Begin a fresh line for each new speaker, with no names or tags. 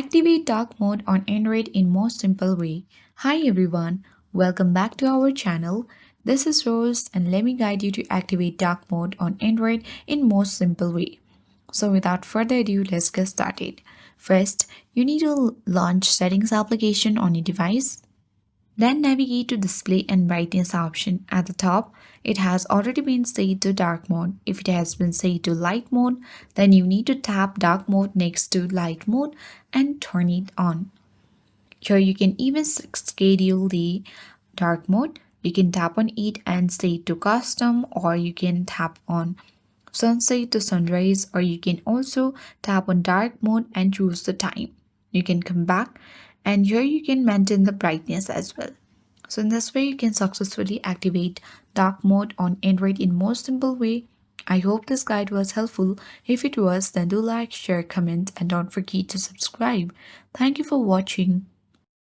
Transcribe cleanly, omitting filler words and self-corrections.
Activate dark mode on Android in most simple way. Hi everyone, welcome back to our channel. This is Rose and let me guide you to activate dark mode on Android in most simple way. So without further ado, let's get started. First, you need to launch settings application on your device. Then navigate to display and brightness option at the top. It has already been set to dark mode. If it has been set to light mode, then you need to tap dark mode next to light mode and turn it on. Here you can even schedule the dark mode. You can tap on it and set to custom, or you can tap on sunset to sunrise, or you can also tap on dark mode and choose the time. You can come back and here you can maintain the brightness as well. So in this way you can successfully activate dark mode on Android in most simple way. I hope this guide was helpful. If it was, then do like, share, comment and don't forget to subscribe. Thank you for watching.